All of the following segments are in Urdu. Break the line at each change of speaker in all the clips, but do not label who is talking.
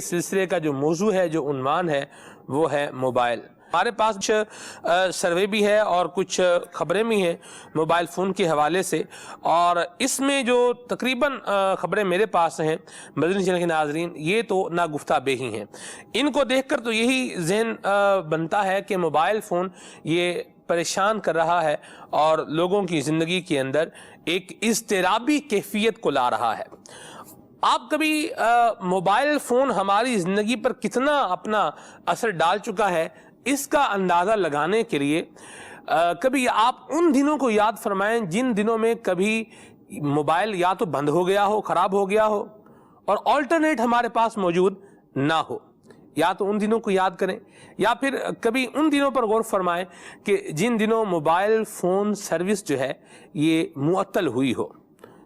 سلسلے کا جو موضوع ہے، جو عنوان ہے، وہ ہے موبائل۔ ہمارے پاس کچھ سروے بھی ہے اور کچھ خبریں بھی ہیں موبائل فون کے حوالے سے، اور اس میں جو تقریباً خبریں میرے پاس ہیں مدنی چینل کے ناظرین، یہ تو ناگفتہ بے ہی ہیں۔ ان کو دیکھ کر تو یہی ذہن بنتا ہے کہ موبائل فون یہ پریشان کر رہا ہے اور لوگوں کی زندگی کے اندر ایک اضطرابی کیفیت کو لا رہا ہے۔ آپ کبھی موبائل فون ہماری زندگی پر کتنا اپنا اثر ڈال چکا ہے، اس کا اندازہ لگانے کے لیے کبھی آپ ان دنوں کو یاد فرمائیں جن دنوں میں کبھی موبائل یا تو بند ہو گیا ہو، خراب ہو گیا ہو، اور آلٹرنیٹ ہمارے پاس موجود نہ ہو۔ یا تو ان دنوں کو یاد کریں، یا پھر کبھی ان دنوں پر غور فرمائیں کہ جن دنوں موبائل فون سروس جو ہے یہ معطل ہوئی ہو،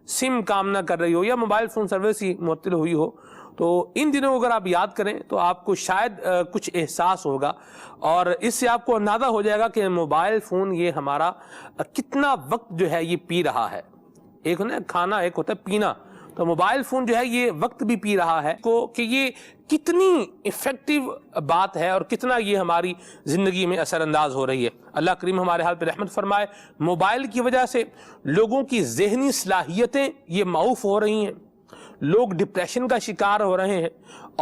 سم کام نہ کر رہی ہو یا موبائل فون سروس ہی معطل ہوئی ہو۔ تو ان دنوں اگر آپ یاد کریں تو آپ کو شاید کچھ احساس ہوگا، اور اس سے آپ کو اندازہ ہو جائے گا کہ موبائل فون یہ ہمارا کتنا وقت جو ہے یہ پی رہا ہے۔ ایک ہوتا ہے کھانا، ایک ہوتا ہے پینا، تو موبائل فون جو ہے یہ وقت بھی پی رہا ہے کہ یہ کتنی ایفیکٹو بات ہے اور کتنا یہ ہماری زندگی میں اثر انداز ہو رہی ہے۔ اللہ کریم ہمارے حال پہ رحمت فرمائے۔ موبائل کی وجہ سے لوگوں کی ذہنی صلاحیتیں یہ معوف ہو رہی ہیں، لوگ ڈپریشن کا شکار ہو رہے ہیں،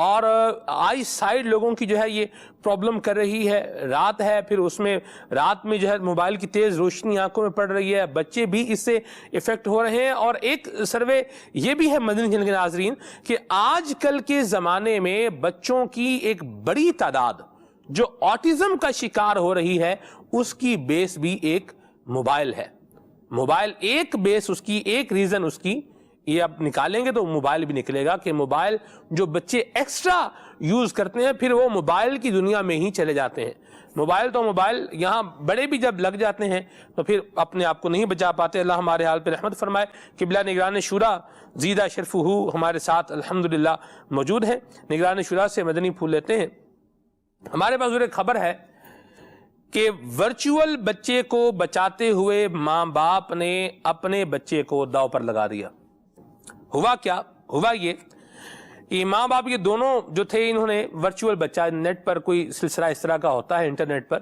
اور آئی سائڈ لوگوں کی جو ہے یہ پرابلم کر رہی ہے۔ رات ہے، پھر اس میں رات میں جو ہے موبائل کی تیز روشنی آنکھوں میں پڑ رہی ہے، بچے بھی اس سے افیکٹ ہو رہے ہیں۔ اور ایک سروے یہ بھی ہے مدنی چینل کے ناظرین کہ آج کل کے زمانے میں بچوں کی ایک بڑی تعداد جو آٹزم کا شکار ہو رہی ہے، اس کی بیس بھی ایک موبائل ہے۔ موبائل ایک بیس، اس کی ایک ریزن، اس کی یہ آپ نکالیں گے تو موبائل بھی نکلے گا کہ موبائل جو بچے ایکسٹرا یوز کرتے ہیں پھر وہ موبائل کی دنیا میں ہی چلے جاتے ہیں۔ موبائل تو موبائل، یہاں بڑے بھی جب لگ جاتے ہیں تو پھر اپنے آپ کو نہیں بچا پاتے۔ اللہ ہمارے حال پہ رحمت فرمائے۔ قبلہ نگران شورا زیدہ شرفہ ہمارے ساتھ الحمدللہ موجود ہیں۔ نگران شورا سے مدنی پھول لیتے ہیں۔ ہمارے پاس ایک خبر ہے کہ ورچوئل بچے کو بچاتے ہوئے ماں باپ نے اپنے بچے کو داؤ پر لگا دیا۔ ہوا کیا؟ ہوا یہ ماں باپ یہ دونوں جو تھے، انہوں نے ورچوئل بچہ، نیٹ پر کوئی سلسلہ اس طرح کا ہوتا ہے انٹرنیٹ پر،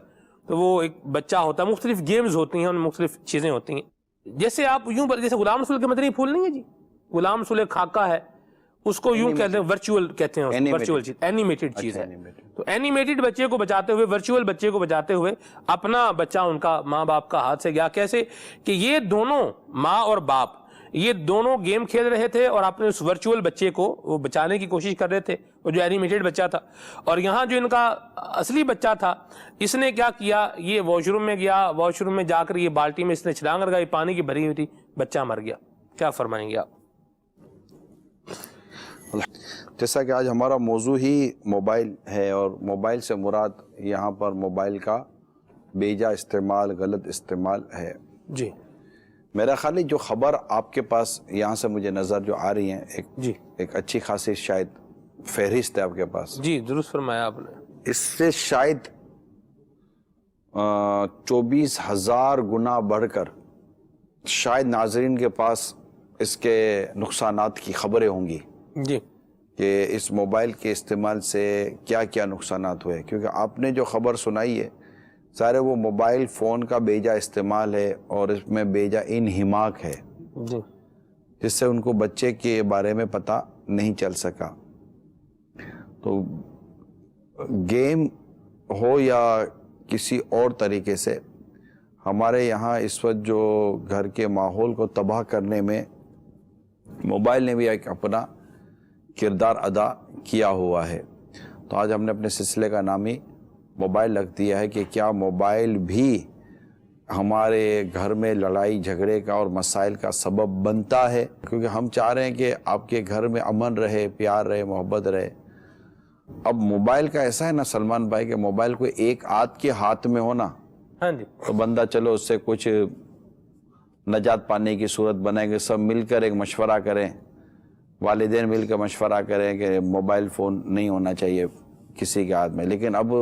تو وہ ایک بچہ ہوتا ہے، مختلف گیمز ہوتی ہیں، ان میں مختلف چیزیں ہوتی ہیں۔ جیسے آپ یوں جیسے غلام رسول کے مدنی پھول نہیں ہے جی، غلام رسول خاکہ ہے، اس کو یوں کہتے ہیں ورچوئل، کہتے ہیں ورچوئل چیز، اینیمیٹڈ چیز ہے۔ تو اینیمیٹڈ بچے کو بچاتے ہوئے، ورچوئل بچے کو بچاتے ہوئے اپنا بچہ ان کا ماں باپ کا ہاتھ سے گیا۔ کیسے کہ یہ دونوں ماں اور باپ یہ دونوں گیم کھیل رہے تھے اور اپنے اس ورچوئل بچے کو وہ بچانے کی کوشش کر رہے تھے، وہ جو اینیمیٹڈ بچہ تھا۔ اور یہاں جو ان کا اصلی بچہ تھا، اس نے کیا کیا، یہ واش روم میں گیا، واش روم میں جا کر یہ بالٹی میں اس نے چھلانگ لگائی، پانی کی بھری ہوئی تھی، بچہ مر گیا۔ کیا فرمائیں گے آپ؟
جیسا کہ آج ہمارا موضوع ہی موبائل ہے، اور موبائل سے مراد یہاں پر موبائل کا بیجا استعمال، غلط استعمال ہے
جی۔
میرا خیال ہے جو خبر آپ کے پاس یہاں سے مجھے نظر جو آ رہی ہیں، ایک اچھی خاصی شاید فہرست ہے آپ کے پاس۔
جی درست فرمایا آپ نے۔
اس سے شاید 24,000 گنا بڑھ کر شاید ناظرین کے پاس اس کے نقصانات کی خبریں ہوں گی
جی،
کہ اس موبائل کے استعمال سے کیا کیا نقصانات ہوئے، کیونکہ آپ نے جو خبر سنائی ہے سارے وہ موبائل فون کا بیجا استعمال ہے، اور اس میں بیجا انہماک ہے جس سے ان کو بچے کے بارے میں پتہ نہیں چل سکا۔ تو گیم ہو یا کسی اور طریقے سے ہمارے یہاں اس وقت جو گھر کے ماحول کو تباہ کرنے میں موبائل نے بھی ایک اپنا کردار ادا کیا ہوا ہے۔ تو آج ہم نے اپنے سلسلے کا نام ہی موبائل رکھ دیا ہے کہ کیا موبائل بھی ہمارے گھر میں لڑائی جھگڑے کا اور مسائل کا سبب بنتا ہے، کیونکہ ہم چاہ رہے ہیں کہ آپ کے گھر میں امن رہے، پیار رہے، محبت رہے۔ اب موبائل کا ایسا ہے نا سلمان بھائی کہ موبائل کو ایک آدھ کے ہاتھ میں ہونا تو بندہ چلو اس سے کچھ نجات پانے کی صورت بنائے گے، سب مل کر ایک مشورہ کریں، والدین مل کر مشورہ کریں کہ موبائل فون نہیں ہونا چاہیے کسی کے ہاتھ میں۔ لیکن اب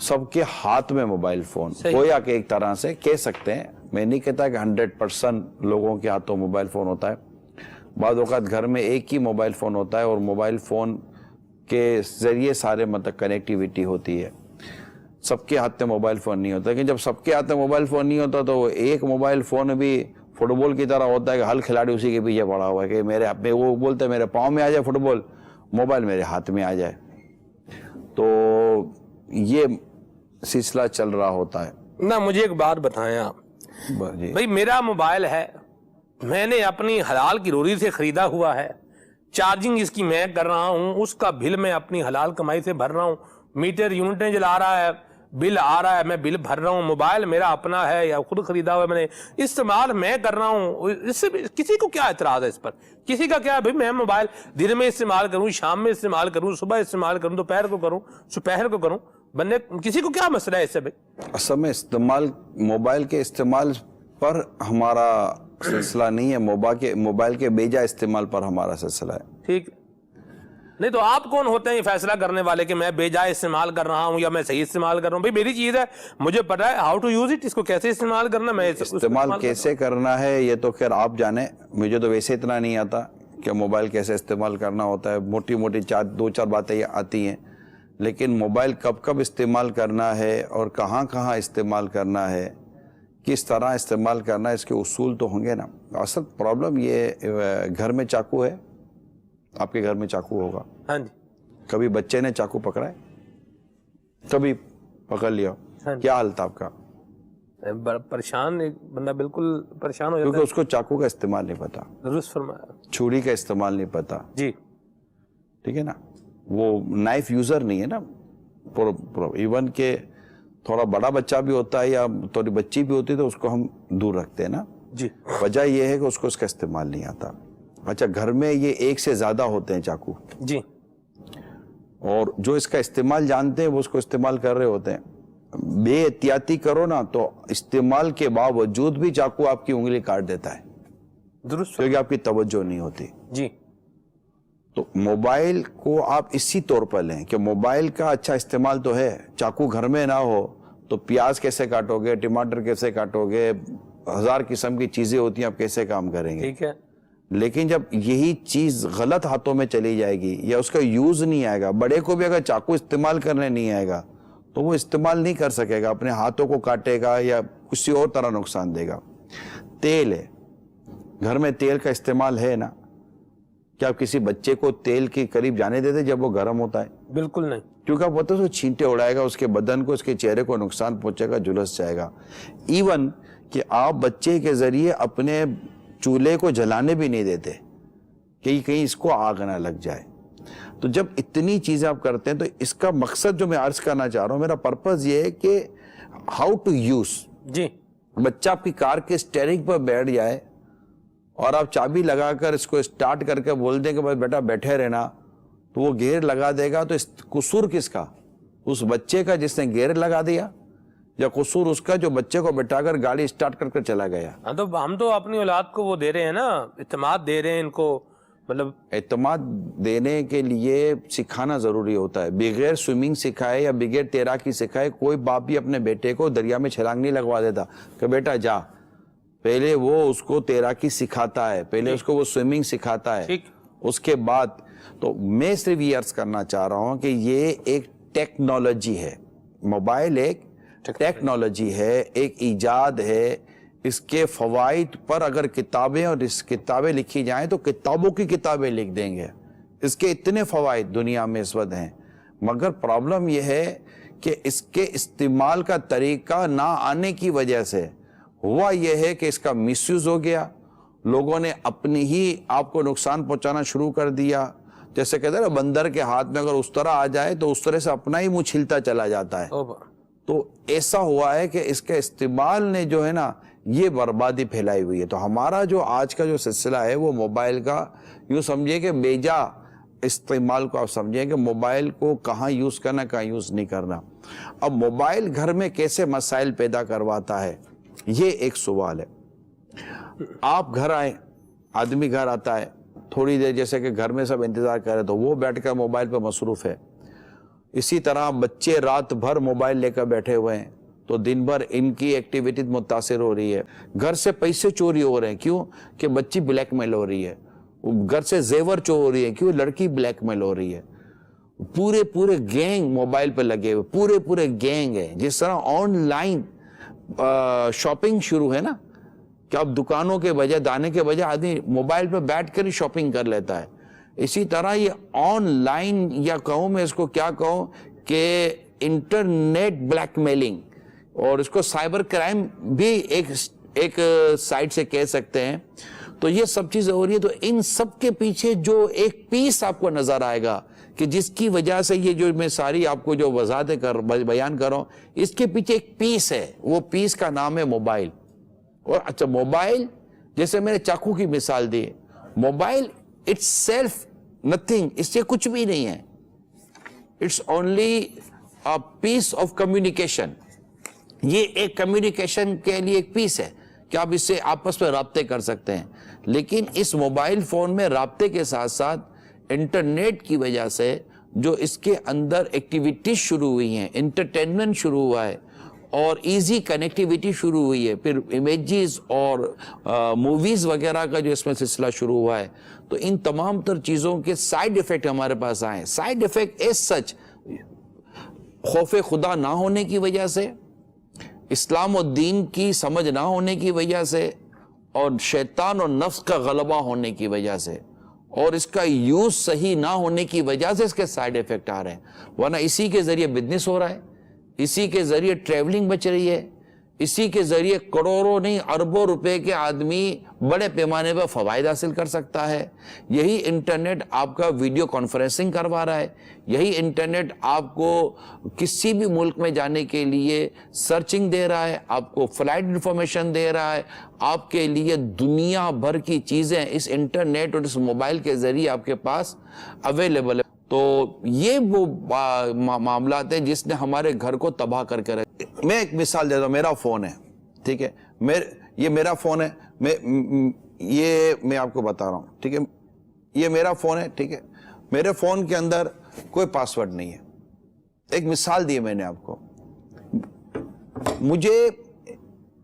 سب کے ہاتھ میں موبائل فون، گویا کہ ایک طرح سے کہہ سکتے ہیں، میں نہیں کہتا کہ 100% لوگوں کے ہاتھوں موبائل فون ہوتا ہے، بعض اوقات گھر میں ایک ہی موبائل فون ہوتا ہے، اور موبائل فون کے ذریعے سارے مطلب کنیکٹیویٹی ہوتی ہے. سب کے ہاتھ میں موبائل فون نہیں ہوتا, لیکن جب سب کے ہاتھ میں موبائل فون نہیں ہوتا تو ایک موبائل فون بھی فٹ بال کی طرح ہوتا ہے کہ ہر کھلاڑی اسی کے پیچھے پڑا ہوا ہے کہ میرے ہاتھ میں, وہ بولتے ہیں میرے پاؤں میں آ جائے فٹ بال, موبائل میرے ہاتھ میں آ جائے. تو یہ سلسلہ چل رہا ہوتا ہے.
نہ مجھے ایک بات بتائیں آپ,
جی
بھئی میرا موبائل ہے, میں نے اپنی حلال کی روزی سے خریدا ہوا ہے, چارجنگ اس کی میں کر رہا ہوں, اس کا بل میں اپنی حلال کمائی سے بھر رہا ہوں, میٹر یونٹیں جلا رہا ہے, بل آ رہا ہے, میں بل بھر رہا ہوں, موبائل میرا اپنا ہے یا خود خریدا ہوا ہے میں نے, استعمال میں کر رہا ہوں, اس سے کسی کو کیا اعتراض ہے اس پر؟ کسی کا کیا ہے بھئی میں موبائل دن میں استعمال کروں, شام میں استعمال کروں, صبح استعمال کروں, دوپہر کو کروں, دوپہر کو کروں, بندے کسی کو کیا مسئلہ ہے اس سے بھئی؟
اصل میں استعمال موبائل کے استعمال پر ہمارا سلسلہ نہیں ہے, موبائل کے بیجا استعمال پر ہمارا سلسلہ ہے.
ٹھیک, نہیں تو آپ کون ہوتے ہیں یہ فیصلہ کرنے والے کہ میں بے جائے استعمال کر رہا ہوں یا میں صحیح استعمال کر رہا ہوں؟ بھئی میری چیز ہے, مجھے پتا ہے ہاؤ ٹو یوز اٹ, اس کو کیسے استعمال کرنا, میں
استعمال کیسے کرنا ہے یہ تو خیر آپ جانیں, مجھے تو ویسے اتنا نہیں آتا کہ موبائل کیسے استعمال کرنا ہوتا ہے. موٹی موٹی دو چار باتیں یہ آتی ہیں, لیکن موبائل کب کب استعمال کرنا ہے اور کہاں کہاں استعمال کرنا ہے, کس طرح استعمال کرنا ہے, اس کے اصول تو ہوں گے نا. اصل پرابلم یہ گھر میں چاقو ہے, آپ کے گھر میں چاقو ہوگا,
ہاں جی,
کبھی بچے نے چاقو پکڑا ہے, کبھی پکڑ لیا, کیا حال تھا آپ کا؟
پریشان, ایک بندہ بالکل پریشان ہو جاتا
کیونکہ اس کو چاقو کا استعمال نہیں پتا,
درست فرمایا,
چھری کا استعمال نہیں پتا.
جی
ٹھیک ہے نا, وہ نائف یوزر نہیں ہے نا. ایون کہ تھوڑا بڑا بچہ بھی ہوتا ہے یا تھوڑی بچی بھی ہوتی ہے تو اس کو ہم دور رکھتے ہیں نا.
جی,
وجہ یہ ہے کہ اس کو اس کا استعمال نہیں آتا. اچھا, گھر میں یہ ایک سے زیادہ ہوتے ہیں چاقو,
جی,
اور جو اس کا استعمال جانتے ہیں وہ اس کو استعمال کر رہے ہوتے ہیں. بے احتیاطی کرو نا تو استعمال کے باوجود بھی چاقو آپ کی انگلی کاٹ دیتا ہے,
درست,
کیونکہ آپ کی توجہ نہیں ہوتی.
جی,
تو موبائل کو آپ اسی طور پر لیں کہ موبائل کا اچھا استعمال تو ہے, چاقو گھر میں نہ ہو تو پیاز کیسے کاٹو گے, ٹماٹر کیسے کاٹو گے, ہزار قسم کی چیزیں ہوتی ہیں, آپ کیسے کام کریں گے.
ٹھیک ہے,
لیکن جب یہی چیز غلط ہاتھوں میں چلی جائے گی یا اس کا یوز نہیں آئے گا, بڑے کو بھی اگر چاقو استعمال کرنے نہیں آئے گا تو وہ استعمال نہیں کر سکے گا, اپنے ہاتھوں کو کاٹے گا یا کسی اور طرح نقصان دے گا. تیل ہے, گھر میں تیل کا استعمال ہے نا, کیا آپ کسی بچے کو تیل کے قریب جانے دیتے جب وہ گرم ہوتا ہے؟
بالکل نہیں,
کیونکہ آپ بولتے ہیں اس کو چھینٹے اڑائے گا, اس کے بدن کو, اس کے چہرے کو نقصان پہنچے گا, جلس جائے گا. ایون کہ آپ بچے کے ذریعے اپنے چولہے کو جلانے بھی نہیں دیتے کہ کہیں اس کو آگ نہ لگ جائے. تو جب اتنی چیزیں آپ کرتے ہیں تو اس کا مقصد جو میں عرض کرنا چاہ رہا ہوں, میرا پرپز یہ ہے کہ ہاؤ ٹو یوز.
جی,
بچہ آپ کی کار کے اسٹیئرنگ پر بیٹھ جائے اور آپ چابی لگا کر اس کو اسٹارٹ کر کے بول دیں کہ بھائی بیٹا بیٹھے رہنا, تو وہ گیئر لگا دے گا, تو قصور کس کا؟ اس بچے کا جس نے گیئر لگا دیا, یا قصور اس کا جو بچے کو بٹھا کر گاڑی اسٹارٹ کر کر چلا گیا؟
تو ہم تو اپنی اولاد کو وہ دے رہے ہیں نا, اعتماد دے رہے ہیں ان کو. مطلب
اعتماد دینے کے لیے سکھانا ضروری ہوتا ہے. بغیر سوئمنگ سکھائے یا بغیر تیراکی سکھائے کوئی باپ بھی اپنے بیٹے کو دریا میں چھلانگ نہیں لگوا دیتا کہ بیٹا جا. پہلے وہ اس کو تیراکی سکھاتا ہے, پہلے اس کو وہ سوئمنگ سکھاتا ہے, اس کے بعد. تو میں صرف یہ عرض کرنا چاہ رہا ہوں کہ یہ ایک ٹیکنالوجی ہے, موبائل ایک ٹیکنالوجی ہے, ایک ایجاد ہے. اس کے فوائد پر اگر کتابیں اور اس کتابیں لکھی جائیں تو کتابوں کی کتابیں لکھ دیں گے. اس کے اتنے فوائد دنیا میں اس وقت ہیں, مگر پرابلم یہ ہے کہ اس کے استعمال کا طریقہ نہ آنے کی وجہ سے ہوا یہ ہے کہ اس کا مس یوز ہو گیا. لوگوں نے اپنی ہی آپ کو نقصان پہنچانا شروع کر دیا. جیسے کہتے ہیں نا, بندر کے ہاتھ میں اگر اس طرح آ جائے تو اس طرح سے اپنا ہی منہ چھلتا چلا جاتا ہے. تو ایسا ہوا ہے کہ اس کے استعمال نے جو ہے نا یہ بربادی پھیلائی ہوئی ہے. تو ہمارا جو آج کا جو سلسلہ ہے وہ موبائل کا یوں سمجھے کہ بیجا استعمال کو آپ سمجھیں کہ موبائل کو کہاں یوز کرنا, کہاں یوز نہیں کرنا. اب موبائل گھر میں کیسے مسائل پیدا کرواتا ہے, یہ ایک سوال ہے. آپ گھر آئیں, آدمی گھر آتا ہے, تھوڑی دیر جیسے کہ گھر میں سب انتظار کر رہے تو وہ بیٹھ کر موبائل پہ مصروف ہے. اسی طرح بچے رات بھر موبائل لے کر بیٹھے ہوئے ہیں تو دن بھر ان کی ایکٹیویٹی متاثر ہو رہی ہے. گھر سے پیسے چوری ہو رہے ہیں, کیوں کہ بچی بلیک میل ہو رہی ہے. گھر سے زیور چوری ہو رہی ہے, کیوں لڑکی بلیک میل ہو رہی ہے. پورے گینگ موبائل پہ لگے ہوئے، پورے گینگ ہے. جس طرح آن لائن شاپنگ شروع ہے نا، کہ اب دکانوں کے بجائے، دانے کے بجائے آدمی موبائل پہ بیٹھ کر ہی شاپنگ کر لیتا ہے. اسی طرح یہ آن لائن، یا کہوں میں اس کو کیا کہوں کہ انٹرنیٹ بلیک میلنگ، اور اس کو سائبر کرائم بھی ایک سائڈ سے کہہ سکتے ہیں. تو یہ سب چیزیں ہو رہی ہے. تو ان سب کے پیچھے جو ایک پیس آپ کو نظر آئے گا کہ جس کی وجہ سے یہ جو میں ساری آپ کو جو وضاحتیں بیان کر رہا ہوں، اس کے پیچھے ایک پیس ہے. وہ پیس کا نام ہے موبائل. اور اچھا موبائل، جیسے میں نے چاقو کی مثال دی، موبائل اٹس سیلف نتھنگ، اس سے کچھ بھی نہیں ہے. It's only a piece of communication. یہ ایک کمیونیکیشن کے لیے ایک پیس ہے کہ آپ اس سے آپس میں رابطے کر سکتے ہیں. لیکن اس موبائل فون میں رابطے کے ساتھ ساتھ انٹرنیٹ کی وجہ سے جو اس کے اندر ایکٹیویٹیز شروع ہوئی ہیں، انٹرٹینمنٹ شروع ہوا ہے، اور ایزی کنیکٹیویٹی شروع ہوئی ہے، پھر امیجز اور موویز وغیرہ کا جو اس میں سلسلہ شروع ہوا ہے. تو ان تمام تر چیزوں کے سائیڈ ایفیکٹ ہمارے پاس آئے. سائیڈ ایفیکٹ ایز سچ خوف خدا نہ ہونے کی وجہ سے، اسلام و دین کی سمجھ نہ ہونے کی وجہ سے، اور شیطان اور نفس کا غلبہ ہونے کی وجہ سے، اور اس کا یوز صحیح نہ ہونے کی وجہ سے اس کے سائیڈ ایفیکٹ آ رہے ہیں. ورنہ اسی کے ذریعے بزنس ہو رہا ہے، اسی کے ذریعے ٹریولنگ بچ رہی ہے، اسی کے ذریعے کروڑوں نہیں اربوں روپے کے آدمی بڑے پیمانے پر فوائد حاصل کر سکتا ہے. یہی انٹرنیٹ آپ کا ویڈیو کانفرنسنگ کروا رہا ہے. یہی انٹرنیٹ آپ کو کسی بھی ملک میں جانے کے لیے سرچنگ دے رہا ہے، آپ کو فلائٹ انفارمیشن دے رہا ہے. آپ کے لیے دنیا بھر کی چیزیں اس انٹرنیٹ اور اس موبائل کے ذریعے آپ کے پاس اویلیبل ہے. تو یہ وہ معاملات ہیں جس نے ہمارے گھر کو تباہ کر کے رکھا. میں ایک مثال دیتا ہوں. میرا فون ہے، ٹھیک ہے، یہ میرا فون ہے، میں آپ کو بتا رہا ہوں، ٹھیک ہے، یہ میرا فون ہے، ٹھیک ہے. میرے فون کے اندر کوئی پاسورڈ نہیں ہے. ایک مثال دی میں نے آپ کو.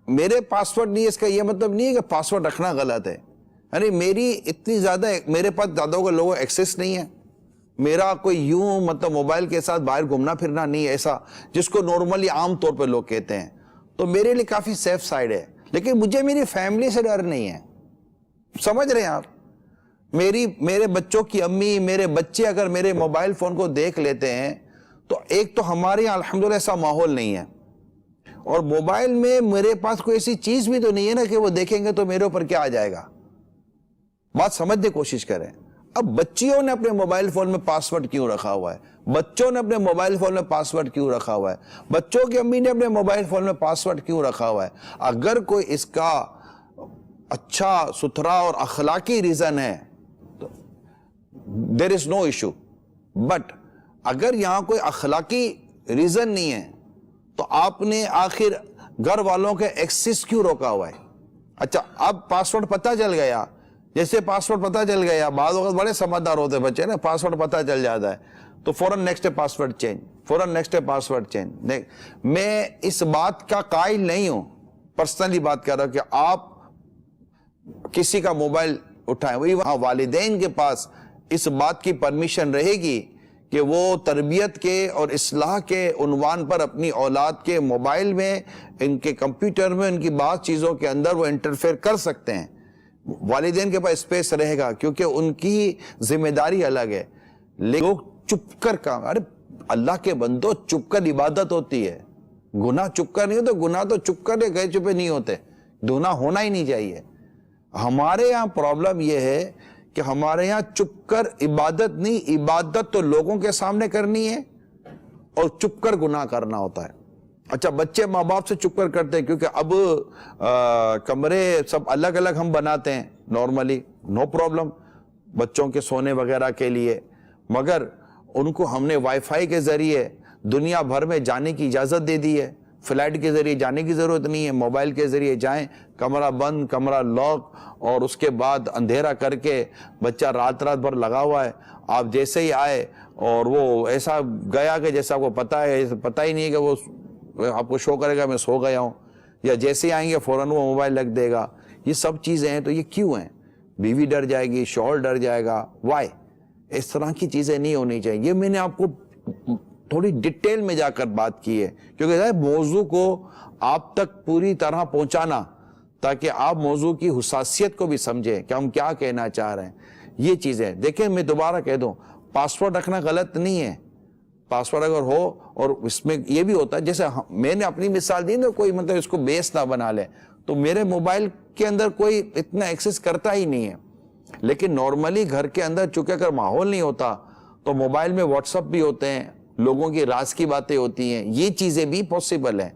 میرے پاسورڈ نہیں ہے، اس کا یہ مطلب نہیں ہے کہ پاسورڈ رکھنا غلط ہے. یعنی میری اتنی زیادہ، میرے پاس زیادہ کو لوگوں ایکسیس نہیں ہے. میرا کوئی یوں مطلب موبائل کے ساتھ باہر گھومنا پھرنا نہیں ہے، ایسا جس کو نارملی عام طور پہ لوگ کہتے ہیں. تو میرے لیے کافی سیف سائڈ ہے. لیکن مجھے میری فیملی سے ڈر نہیں ہے. سمجھ رہے ہیں آپ؟ میرے بچوں کی امی، میرے بچے اگر میرے موبائل فون کو دیکھ لیتے ہیں تو ایک تو ہمارے یہاں الحمدللہ ایسا ماحول نہیں ہے، اور موبائل میں میرے پاس کوئی ایسی چیز بھی تو نہیں ہے نا کہ وہ دیکھیں گے تو میرے اوپر کیا آ جائے گا. بات سمجھنے کی کوشش کریں. اب بچیوں نے اپنے موبائل فون میں پاسورڈ کیوں رکھا ہوا ہے؟ بچوں نے اپنے موبائل فون میں پاسورڈ کیوں رکھا ہوا ہے؟ بچوں کی امی نے اپنے موبائل فون میں پاسورڈ کیوں رکھا ہوا ہے؟ اگر کوئی اس کا اچھا ستھرا اور اخلاقی ریزن ہے تو دیر از نو ایشو. بٹ اگر یہاں کوئی اخلاقی ریزن نہیں ہے تو آپ نے آخر گھر والوں کے ایکسس کیوں روکا ہوا ہے؟ اچھا اب پاسورڈ پتہ چل گیا، جیسے پاسورڈ پتہ چل گیا، بعض وقت بڑے سمجھدار ہوتے بچے نا، پاسورڈ پتہ چل جاتا ہے تو فوراً نیکسٹ پاسورڈ چینج، فوراً نیکسٹ پاسورڈ چینج. میں اس بات کا قائل نہیں ہوں، پرسنلی بات کر رہا ہوں کہ آپ کسی کا موبائل اٹھائیں. ہاں والدین کے پاس اس بات کی پرمیشن رہے گی کہ وہ تربیت کے اور اصلاح کے عنوان پر اپنی اولاد کے موبائل میں، ان کے کمپیوٹر میں، ان کی بعض چیزوں کے اندر وہ انٹرفیئر کر سکتے ہیں. والدین کے پاس اسپیس رہے گا کیونکہ ان کی ذمہ داری الگ ہے. لوگ چپ کر کام، ارے اللہ کے بندو چپ کر عبادت ہوتی ہے. گناہ چپ کر نہیں ہوتے، گناہ تو چپ کر گئے چپے نہیں ہوتے، گناہ ہونا ہی نہیں چاہیے. ہمارے یہاں پرابلم یہ ہے کہ ہمارے یہاں چپ کر عبادت نہیں، عبادت تو لوگوں کے سامنے کرنی ہے اور چپ کر گناہ کرنا ہوتا ہے. اچھا بچے ماں باپ سے چپ کر کرتے ہیں کیونکہ اب کمرے سب الگ الگ ہم بناتے ہیں نارملی، نو پرابلم بچوں کے سونے وغیرہ کے لیے، مگر ان کو ہم نے وائی فائی کے ذریعے دنیا بھر میں جانے کی اجازت دے دی ہے. فلائٹ کے ذریعے جانے کی ضرورت نہیں ہے، موبائل کے ذریعے جائیں، کمرہ بند، کمرہ لاک، اور اس کے بعد اندھیرا کر کے بچہ رات بھر لگا ہوا ہے. آپ جیسے ہی آئے اور وہ ایسا گیا کہ جیسا آپ کو پتہ ہی نہیں ہے کہ وہ آپ کو شو کرے گا میں سو گیا ہوں، یا جیسے ہی آئیں گے فوراً وہ موبائل رکھ دے گا. یہ سب چیزیں ہیں. تو یہ کیوں ہیں؟ بیوی ڈر جائے گی، شوہر ڈر جائے گا. وائی؟ اس طرح کی چیزیں نہیں ہونی چاہیے. یہ میں نے آپ کو تھوڑی ڈیٹیل میں جا کر بات کی ہے کیونکہ موضوع کو آپ تک پوری طرح پہنچانا تاکہ آپ موضوع کی حساسیت کو بھی سمجھیں کہ ہم کیا کہنا چاہ رہے ہیں. یہ چیزیں دیکھیں, میں دوبارہ کہہ دوں, پاسورڈ رکھنا غلط نہیں ہے. پاسورڈ اگر ہو, اور اس میں یہ بھی ہوتا ہے جیسے میں نے اپنی مثال دی نا, کوئی مطلب اس کو بیس نہ بنا لے, تو میرے موبائل کے اندر کوئی اتنا ایکسس کرتا ہی نہیں ہے. لیکن نارملی گھر کے اندر چونکہ اگر ماحول نہیں ہوتا تو موبائل میں واٹس اپ بھی ہوتے ہیں, لوگوں کی راز کی باتیں ہوتی ہیں, یہ چیزیں بھی پاسبل ہیں.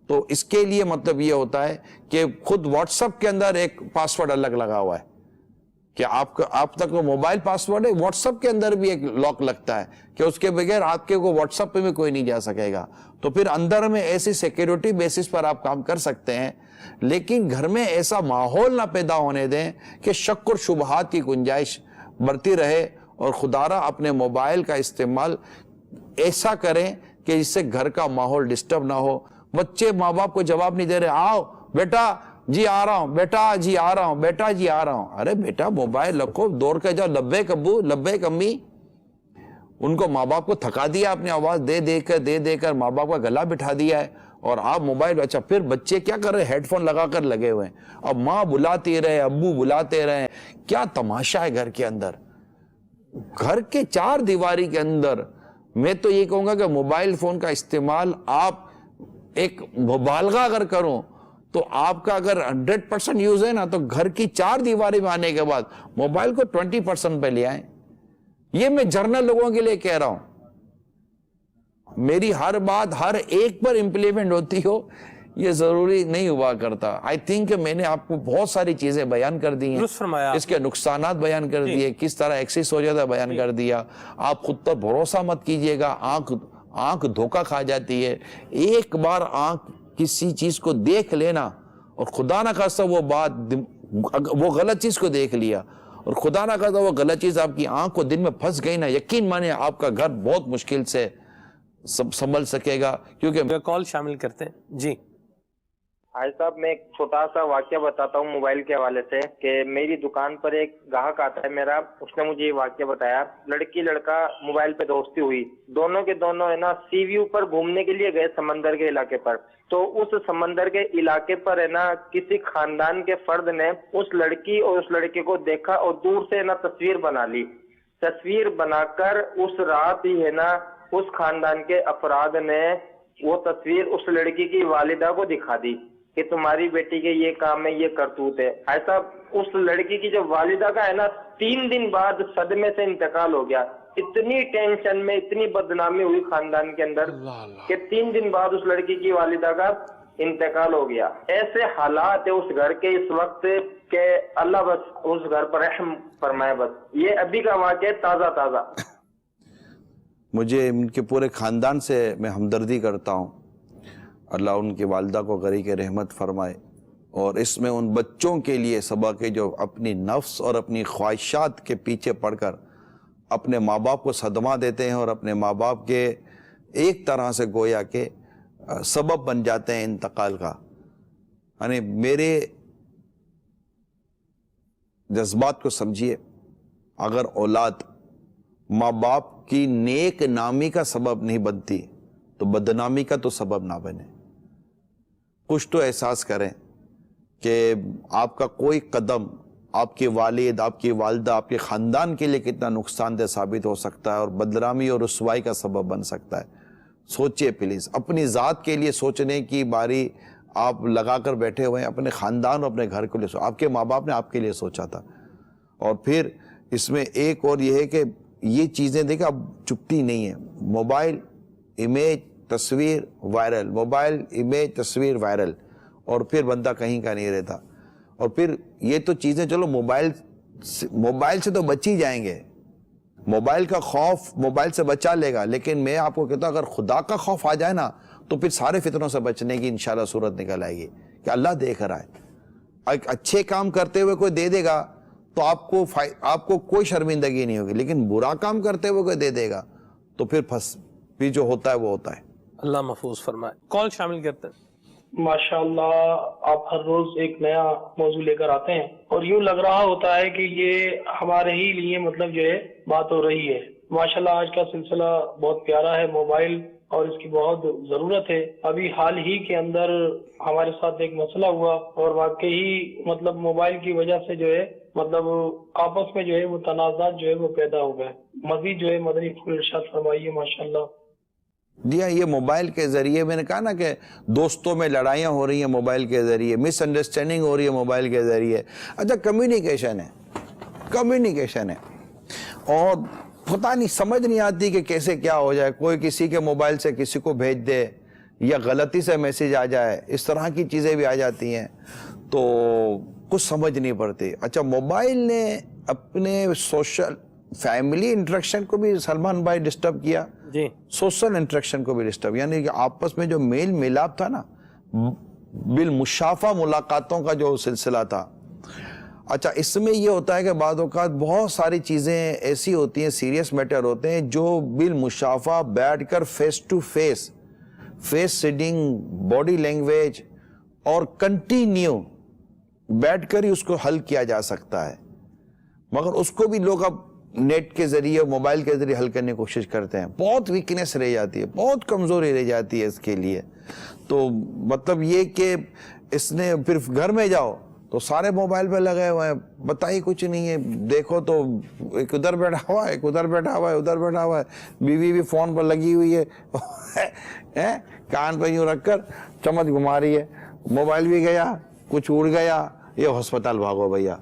تو اس کے لیے مطلب یہ ہوتا ہے کہ خود واٹس اپ کے اندر ایک پاسورڈ الگ لگا ہوا ہے کہ آپ تک وہ موبائل پاسورڈ ہے, واٹس اپ کے اندر بھی ایک لاک لگتا ہے کہ اس کے بغیر آپ کے کو واٹس اپ پہ بھی کوئی نہیں جا سکے گا. تو پھر اندر میں ایسی سیکیورٹی بیسس پر آپ کام کر سکتے ہیں, لیکن گھر میں ایسا ماحول نہ پیدا ہونے دیں کہ شک اور شبہات کی گنجائش بڑھتی رہے, اور خدارا اپنے موبائل کا استعمال ایسا کریں کہ جس سے گھر کا ماحول ڈسٹرب نہ ہو. بچے ماں باپ کو جواب نہیں دے رہے, آؤ بیٹا جی آ رہا ہوں, بیٹا جی آ رہا ہوں, بیٹا جی آ رہا ہوں. ارے بیٹا موبائل رکھو, دوڑ کے جاؤ, لبیک ابو, لبیک امی. ان کو ماں باپ کو تھکا دیا, اپنی آواز دے کر ماں باپ کا گلا بٹھا دیا ہے, اور آپ موبائل. اچھا پھر بچے کیا کر رہے ہیں, ہیڈ فون لگا کر لگے ہوئے ہیں, اب ماں بلاتی رہے, ابو بلاتے رہے. کیا تماشا ہے گھر کے اندر, گھر کے چار دیواری کے اندر. میں تو یہ کہوں گا کہ موبائل فون کا استعمال آپ ایک مبالغہ اگر کروں تو آپ کا اگر 100% یوز ہے نا, تو گھر کی چار دیواری میں آنے کے بعد موبائل کو 20% پہ لے آئیں. یہ میں جرنل لوگوں کے لیے کہہ رہا ہوں, میری ہر بات ہر ایک پر امپلیمنٹ ہوتی ہو یہ ضروری نہیں ہوا کرتا. آئی تھنک کہ میں نے آپ کو بہت ساری چیزیں بیان کر دی ہیں, اس کے نقصانات بیان کر دیے, کس طرح ایکسس ہو جاتا ہے بیان کر دیا. آپ خود پر بھروسہ مت کیجئے گا, آنکھ دھوکہ کھا جاتی ہے. ایک بار آنکھ کسی چیز کو دیکھ لینا, اور خدا نہ خواستہ وہ غلط چیز کو دیکھ لیا, اور خدا نہ خواستہ وہ غلط چیز آپ کی آنکھ کو دن میں پھنس گئی نا, یقین مانے آپ کا گھر بہت مشکل سے سنبھل سکے گا. کیونکہ
کال شامل کرتے ہیں. جی
حاجی صاحب, میں ایک چھوٹا سا واقعہ بتاتا ہوں موبائل کے حوالے سے کہ میری دکان پر ایک گاہک آتا ہے میرا, اس نے مجھے یہ واقعہ بتایا. لڑکی لڑکا موبائل پہ دوستی ہوئی, دونوں کے دونوں ہے نا سی ویو پر گھومنے کے لیے گئے سمندر کے علاقے پر. تو اس سمندر کے علاقے پر ہے نا کسی خاندان کے فرد نے اس لڑکی اور اس لڑکے کو دیکھا اور دور سے ہے نا تصویر بنا لی. تصویر بنا کر اس رات ہی ہے نا اس خاندان کے افراد نے وہ تصویر اس لڑکی کی والدہ کو دکھا دی کہ تمہاری بیٹی کے یہ کام ہے, یہ کرتوت ہے. ایسا اس لڑکی کی جو والدہ کا ہے نا 3 دن بعد صدمے سے انتقال ہو گیا. اتنی ٹینشن میں اتنی بدنامی ہوئی خاندان کے اندر کہ 3 دن بعد اس لڑکی کی والدہ کا انتقال ہو گیا. ایسے حالات ہے اس گھر کے اس وقت کہ اللہ بس اس گھر پر رحم فرمائے. بس یہ ابھی کا واقعہ تازہ.
مجھے ان کے پورے خاندان سے میں ہمدردی کرتا ہوں, اللہ ان کی والدہ کو غریق رحمت فرمائے. اور اس میں ان بچوں کے لیے سبق ہے جو اپنی نفس اور اپنی خواہشات کے پیچھے پڑ کر اپنے ماں باپ کو صدمہ دیتے ہیں, اور اپنے ماں باپ کے ایک طرح سے گویا کہ سبب بن جاتے ہیں انتقال کا. یعنی میرے جذبات کو سمجھیے, اگر اولاد ماں باپ کی نیک نامی کا سبب نہیں بنتی تو بدنامی کا تو سبب نہ بنے. کچھ تو احساس کریں کہ آپ کا کوئی قدم آپ کے والد, آپ کی والدہ, آپ کے خاندان کے لیے کتنا نقصان دہ ثابت ہو سکتا ہے اور بدنامی اور رسوائی کا سبب بن سکتا ہے. سوچئے پلیز, اپنی ذات کے لیے سوچنے کی باری آپ لگا کر بیٹھے ہوئے ہیں, اپنے خاندان اور اپنے گھر کے لیے. آپ کے ماں باپ نے آپ کے لیے سوچا تھا. اور پھر اس میں ایک اور یہ ہے کہ یہ چیزیں دیکھیں اب چپتی نہیں ہے. موبائل امیج تصویر وائرل, موبائل امیج تصویر وائرل, اور پھر بندہ کہیں کا نہیں رہتا. اور پھر یہ تو چیزیں چلو موبائل سے تو بچ ہی جائیں گے, موبائل کا خوف موبائل سے بچا لے گا, لیکن میں آپ کو کہتا ہوں اگر خدا کا خوف آ جائے نا تو پھر سارے فتنوں سے بچنے کی انشاءاللہ صورت نکل آئے گی کہ اللہ دیکھ رہا ہے. اچھے کام کرتے ہوئے کوئی دے دے گا تو آپ کو کوئی شرمندگی نہیں ہوگی, لیکن برا کام کرتے ہوئے کوئی دے دے گا تو پھر جو ہوتا ہے وہ ہوتا ہے.
اللہ محفوظ فرمائے. کال شامل کرتے ہیں.
ماشاءاللہ آپ ہر روز ایک نیا موضوع لے کر آتے ہیں اور یوں لگ رہا ہوتا ہے کہ یہ ہمارے ہی لیے مطلب جو ہے بات ہو رہی ہے. ماشاءاللہ آج کا سلسلہ بہت پیارا ہے. موبائل اور اس کی بہت ضرورت ہے. ابھی حال ہی کے اندر ہمارے ساتھ ایک مسئلہ ہوا اور واقعی مطلب موبائل کی وجہ سے جو ہے مطلب آپس میں جو ہے وہ تنازعات جو ہے وہ پیدا ہو گئے. مزید جو ہے مدنی پھول ارشاد فرمائیے. ماشاءاللہ
جی ہاں، یہ موبائل کے ذریعے میں نے کہا نا کہ دوستوں میں لڑائیاں ہو رہی ہیں موبائل کے ذریعے، مس انڈرسٹینڈنگ ہو رہی ہے موبائل کے ذریعے. اچھا کمیونیکیشن ہے اور پتہ نہیں سمجھ نہیں آتی کہ کیسے کیا ہو جائے. کوئی کسی کے موبائل سے کسی کو بھیج دے یا غلطی سے میسیج آ جائے، اس طرح کی چیزیں بھی آ جاتی ہیں تو کچھ سمجھ نہیں پڑتی. اچھا موبائل نے اپنے سوشل فیملی انٹریکشن کو بھی سلمان بھائی ڈسٹرب کیا،
جی
سوشل انٹریکشن کو بھی ڈسٹرب، یعنی کہ آپس میں جو میل ملاپ تھا نا، بالمشافہ ملاقاتوں کا جو سلسلہ تھا. اچھا اس میں یہ ہوتا ہے کہ بعض اوقات بہت ساری چیزیں ایسی ہوتی ہیں، سیریس میٹر ہوتے ہیں جو بالمشافہ بیٹھ کر face to face sitting, body language اور کنٹینیو بیٹھ کر ہی اس کو حل کیا جا سکتا ہے. مگر اس کو بھی لوگ اب نیٹ کے ذریعے موبائل کے ذریعے حل کرنے کی کوشش کرتے ہیں. بہت ویکنیس رہ جاتی ہے، بہت کمزوری رہ جاتی ہے اس کے لیے. تو مطلب یہ کہ اس نے پھر گھر میں جاؤ تو سارے موبائل پہ لگے ہوئے ہیں، بتائی کچھ نہیں ہے. دیکھو تو ایک ادھر بیٹھا ہوا ہے، ایک ادھر بیٹھا ہوا ہے، ادھر بیٹھا ہوا ہے، بیوی بھی فون پر لگی ہوئی ہے، کان پہ یوں رکھ کر چمچ گھما رہی ہے، موبائل بھی گیا، کچھ اڑ گیا، یہ ہسپتال بھاگو بھیا.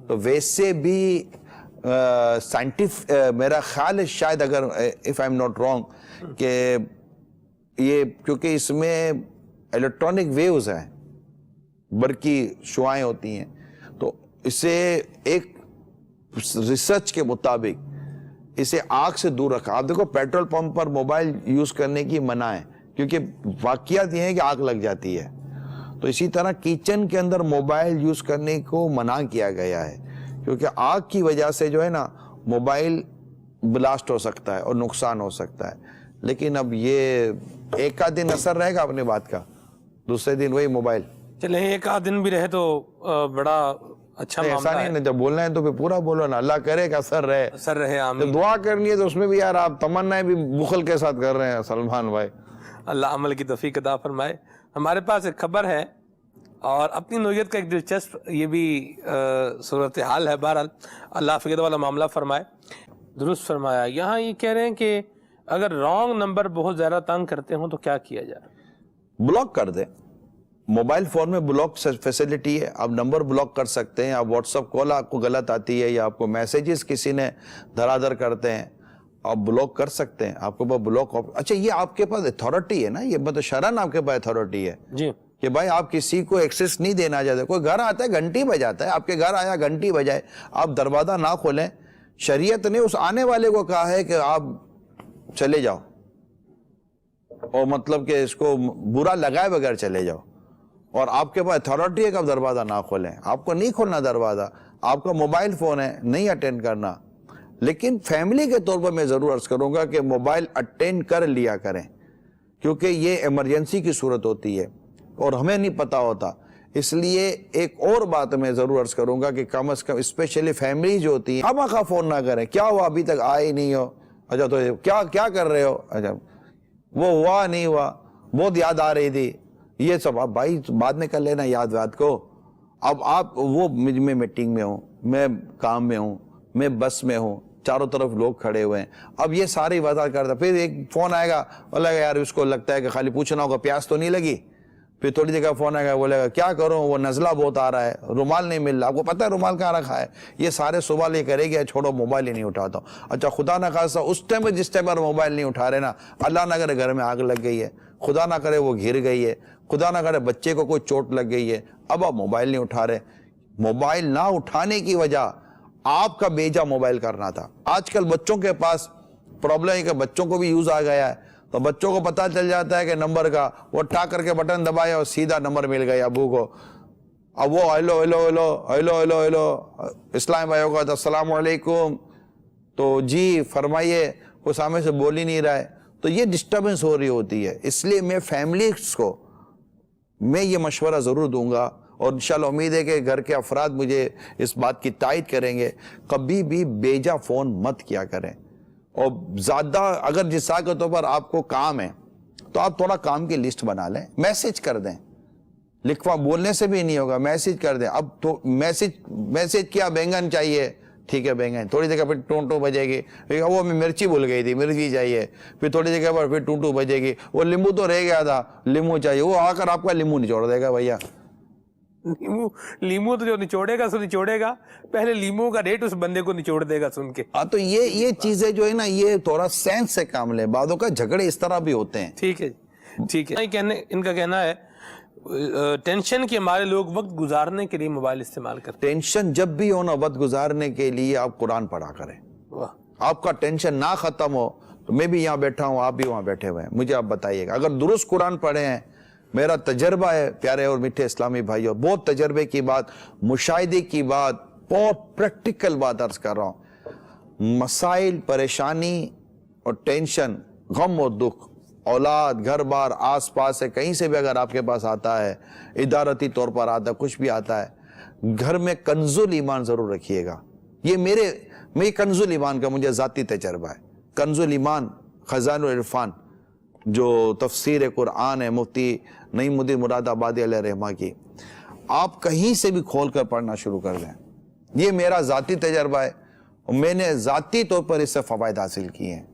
تو ویسے بھی میرا خیال ہے شاید اگر if I'm not wrong کہ یہ کیونکہ اس میں الیکٹرانک ویوز ہیں، برقی شعائیں ہوتی ہیں، تو اسے ایک ریسرچ کے مطابق اسے آگ سے دور رکھا. آپ دیکھو پیٹرول پمپ پر موبائل یوز کرنے کی منع ہے کیونکہ واقعات یہ ہیں کہ آگ لگ جاتی ہے. تو اسی طرح کچن کے اندر موبائل یوز کرنے کو منع کیا گیا ہے کیونکہ آگ کی وجہ سے جو ہے نا موبائل بلاسٹ ہو سکتا ہے اور نقصان ہو سکتا ہے. لیکن اب یہ ایک آدھ دن اثر رہے گا اپنی بات کا، دوسرے دن وہی موبائل.
چلیں ایک آدھ دن بھی رہے تو بڑا اچھا معاملہ
ایسا نہیں ہے. جب بولنا ہے تو پھر پورا بولو نا، اللہ کرے کہ اثر رہے.
اثر رہے، آمین.
جب دعا کرنی ہے تو اس میں بھی یار آپ تمنائیں بھی بخل کے ساتھ کر رہے ہیں سلمان بھائی.
اللہ عمل کی توفیق عطا فرمائے. ہمارے پاس ایک خبر ہے اور اپنی نوعیت کا ایک دلچسپ یہ بھی صورتحال ہے. بہرحال اللہ فقد والا معاملہ فرمائے. درست فرمایا. یہاں یہ کہہ رہے ہیں کہ اگر رانگ نمبر بہت زیادہ تنگ کرتے ہوں تو کیا کیا جائے؟
بلاک کر دیں. موبائل فون میں بلاک فیسلٹی ہے، آپ نمبر بلاک کر سکتے ہیں. آپ واٹس ایپ کال آپ کو غلط آتی ہے یا آپ کو میسیجز کسی نے دھرا دھر کرتے ہیں، آپ بلاک کر سکتے ہیں. آپ کے پاس بلاک اچھا یہ آپ کے پاس اتھارٹی ہے نا، یہ مطلب شرعاً آپ کے پاس اتھارٹی ہے
جی
کہ بھائی آپ کسی کو ایکسیس نہیں دینا چاہتے. کوئی گھر آتا ہے گھنٹی بجاتا ہے، آپ کے گھر آیا گھنٹی بجائے، آپ دروازہ نہ کھولیں. شریعت نے اس آنے والے کو کہا ہے کہ آپ چلے جاؤ اور مطلب کہ اس کو برا لگائے بغیر چلے جاؤ. اور آپ کے پاس اتھارٹی ہے کہ آپ دروازہ نہ کھولیں. آپ کو نہیں کھولنا دروازہ، آپ کا موبائل فون ہے، نہیں اٹینڈ کرنا. لیکن فیملی کے طور پر میں ضرور عرض کروں گا کہ موبائل اٹینڈ کر لیا کریں کیونکہ یہ ایمرجنسی کی صورت ہوتی ہے اور ہمیں نہیں پتا ہوتا. اس لیے ایک اور بات میں ضرور عرض کروں گا کہ کم از کم اسپیشلی فیملی جو ہوتی ہیں خواہ مخواہ فون نہ کریں. کیا ہوا ابھی تک آئے نہیں ہو؟ اچھا تو کیا کر رہے ہو؟ اچھا وہ ہوا نہیں ہوا، بہت یاد آ رہی تھی، یہ سب آپ بھائی بعد میں کر لینا یاد واد کو. اب آپ وہ میں میٹنگ میں ہوں، میں کام میں ہوں، میں بس میں ہوں، چاروں طرف لوگ کھڑے ہوئے ہیں. اب یہ ساری وضاحت کرتا پھر ایک فون آئے گا، بولے گا یار اس کو لگتا ہے کہ خالی پوچھنا ہوگا پیاس تو نہیں لگی. پھر تھوڑی دیر کا فون آئے گا، بولے گا کیا کروں وہ نزلہ بہت آ رہا ہے، رومال نہیں مل رہا. آپ کو پتہ ہے رومال کہاں رکھا ہے؟ یہ سارے سوال یہ کرے گا چھوڑو موبائل ہی نہیں اٹھاتا ہوں. اچھا خدا نہ خاصہ اس ٹائم جس ٹائم پر موبائل نہیں اٹھا رہے نا، اللہ نہ کرے گھر میں آگ لگ گئی ہے، خدا نہ کرے وہ گر گئی ہے، خدا نہ کرے بچے کو کوئی چوٹ لگ گئی ہے، اب آپ موبائل نہیں اٹھا رہے. موبائل نہ اٹھانے کی وجہ آپ کا بیجا موبائل کرنا تھا. آج کل بچوں کے پاس پرابلم ہے کہ بچوں کو بھی یوز آ گیا ہے تو بچوں کو پتہ چل جاتا ہے کہ نمبر کا وہ ٹا کر کے بٹن دبایا اور سیدھا نمبر مل گیا ابو کو. اب وہ hello hello hello hello hello hello اسلام بھائی ہوگا تو السلام علیکم، تو جی فرمائیے، وہ سامنے سے بول ہی نہیں رہا ہے. تو یہ ڈسٹربنس ہو رہی ہوتی ہے. اس لیے میں فیملیز کو میں یہ مشورہ ضرور دوں گا اور انشاءاللہ امید ہے کہ گھر کے افراد مجھے اس بات کی تائید کریں گے، کبھی بھی بیجا فون مت کیا کریں. اور زیادہ اگر جسا کے طور پر آپ کو کام ہے تو آپ تھوڑا کام کی لسٹ بنا لیں، میسج کر دیں، لکھوا بولنے سے بھی نہیں ہوگا، میسج کر دیں. اب تو میسج کیا بینگن چاہیے، ٹھیک ہے بینگن، تھوڑی جگہ پھر ٹونٹو بجے گی، وہ میں مرچی بھول گئی تھی، مرچی چاہیے، پھر تھوڑی جگہ پر پھر ٹونٹو بجے گی، وہ لیمبو تو رہ گیا تھا، لیمبو چاہیے، وہ آ کر آپ کا لیمبو نچوڑ دے گا بھیا.
لیمو تو جو نچوڑے گا سو نچوڑے گا، پہلے لیمو کا ریٹ اس بندے کو نچوڑ دے گا سن کے.
تو یہ چیزیں جو ہے نا، یہ تھوڑا سینس سے کام لیں. بعضوں کا جھگڑے اس طرح بھی ہوتے ہیں.
ٹھیک ہے ٹھیک ہے. ان کا کہنا ہے ٹینشن کے مارے لوگ وقت گزارنے کے لیے موبائل استعمال کرتے ہیں.
ٹینشن جب بھی ہو نا، وقت گزارنے کے لیے آپ قرآن پڑھا کریں. آپ کا ٹینشن نہ ختم ہو تو میں بھی یہاں بیٹھا ہوں، آپ بھی وہاں بیٹھے ہوئے ہیں، مجھے آپ بتائیے گا. اگر درست قرآن پڑھے ہیں، میرا تجربہ ہے پیارے اور میٹھے اسلامی بھائیوں، بہت تجربے کی بات، مشاہدے کی بات، بہت پریکٹیکل بات عرض کر رہا ہوں. مسائل، پریشانی اور ٹینشن، غم اور دکھ، اولاد، گھر بار، آس پاس سے کہیں سے بھی اگر آپ کے پاس آتا ہے، ادارتی طور پر آتا ہے، کچھ بھی آتا ہے، گھر میں کنز الایمان ضرور رکھیے گا. یہ میرے کنز الایمان کا مجھے ذاتی تجربہ ہے. کنز الایمان، خزائن العرفان، جو تفسیر قرآن ہے مفتی نعیم الدین مراد آبادی علیہ رحمہ کی، آپ کہیں سے بھی کھول کر پڑھنا شروع کر دیں. یہ میرا ذاتی تجربہ ہے اور میں نے ذاتی طور پر اس سے فوائد حاصل کیے ہیں.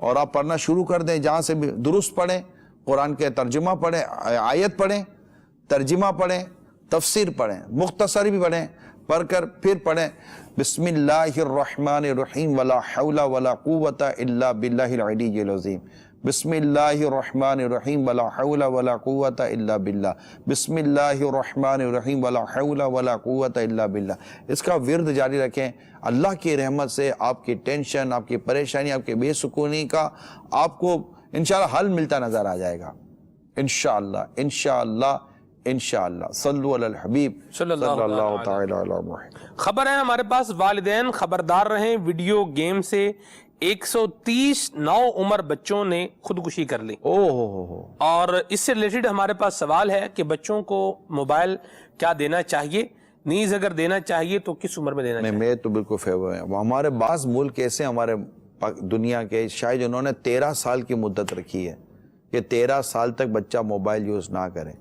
اور آپ پڑھنا شروع کر دیں، جہاں سے بھی درست پڑھیں، قرآن کے ترجمہ پڑھیں، آیت پڑھیں، ترجمہ پڑھیں، تفسیر پڑھیں، مختصر بھی پڑھیں، پڑھ کر پھر پڑھیں بسم اللہ الرحمن الرحیم ولا حول ولا قوت الا باللہ العلی العظیم. بسم اللہ الرحمن الرحیم ولا حول ولا قوت الا باللہ. بسم اللہ الرحمن الرحیم ولا حول ولا قوت الا باللہ. اس کا ورد جاری رکھیں. اللہ کی رحمت سے آپ کی ٹینشن، آپ کی پریشانی، آپ کی بے سکونی کا آپ کو انشاءاللہ حل ملتا نظر آ جائے گا. انشاءاللہ انشاءاللہ انشاءاللہ. صلو علی الحبیب صلی اللہ تعالی علی محمد.
خبر ہے ہمارے پاس، والدین خبردار رہیں، ویڈیو گیم سے 130 نو عمر بچوں نے خودکشی کر لی. اور اس سے ریلیٹڈ ہمارے پاس سوال ہے کہ بچوں کو موبائل کیا دینا چاہیے، نیز اگر دینا چاہیے تو کس عمر میں دینا چاہیے؟
میں تو بالکل فیور ہے. ہمارے بعض ملک ایسے ہمارے دنیا کے شاید انہوں نے 13 سال کی مدت رکھی ہے کہ 13 سال تک بچہ موبائل یوز نہ کرے.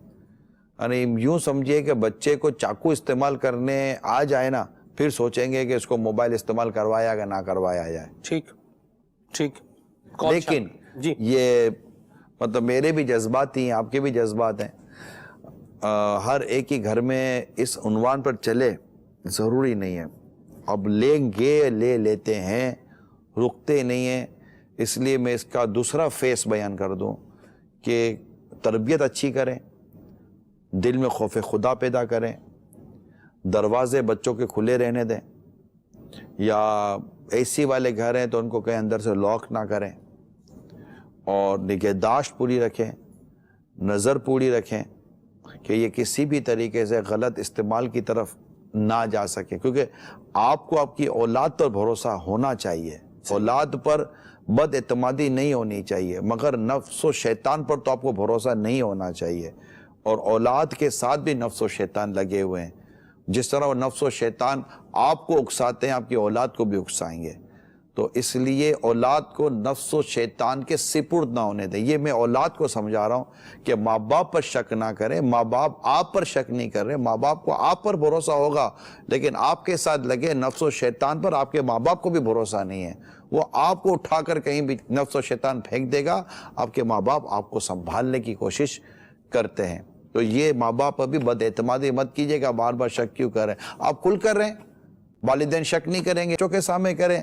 یعنی یوں سمجھیے کہ بچے کو چاقو استعمال کرنے آ جائے نا، پھر سوچیں گے کہ اس کو موبائل استعمال کروایا کہ نہ کروایا جائے.
ٹھیک.
لیکن یہ مطلب میرے بھی جذبات ہیں، آپ کے بھی جذبات ہیں. ہر ایک کی گھر میں اس عنوان پر چلے ضروری نہیں ہے. اب لیں گے، لے لیتے ہیں، رکتے نہیں ہیں. اس لیے میں اس کا دوسرا فیس بیان کر دوں کہ تربیت اچھی کریں، دل میں خوف خدا پیدا کریں، دروازے بچوں کے کھلے رہنے دیں. یا اے سی والے گھر ہیں تو ان کو کہیں اندر سے لاک نہ کریں، اور نگہداشت پوری رکھیں، نظر پوری رکھیں کہ یہ کسی بھی طریقے سے غلط استعمال کی طرف نہ جا سکے. کیونکہ آپ کو آپ کی اولاد پر بھروسہ ہونا چاہیے، اولاد پر بد اعتمادی نہیں ہونی چاہیے، مگر نفس و شیطان پر تو آپ کو بھروسہ نہیں ہونا چاہیے. اور اولاد کے ساتھ بھی نفس و شیطان لگے ہوئے ہیں. جس طرح وہ نفس و شیطان آپ کو اکساتے ہیں، آپ کی اولاد کو بھی اکسائیں گے. تو اس لیے اولاد کو نفس و شیطان کے سپرد نہ ہونے دیں. یہ میں اولاد کو سمجھا رہا ہوں کہ ماں باپ پر شک نہ کریں. ماں باپ آپ پر شک نہیں کر رہے، ماں باپ کو آپ پر بھروسہ ہوگا، لیکن آپ کے ساتھ لگے نفس و شیطان پر آپ کے ماں باپ کو بھی بھروسہ نہیں ہے. وہ آپ کو اٹھا کر کہیں بھی نفس و شیطان پھینک دے گا. آپ کے ماں باپ آپ کو سنبھالنے کی کوشش کرتے ہیں. تو یہ ماں باپ ابھی بد اعتمادی مت کیجیے گا، بار بار شک کیوں کر رہے ہیں. آپ کھل کر رہیں، والدین شک نہیں کریں گے، بچوں کے سامنے کریں.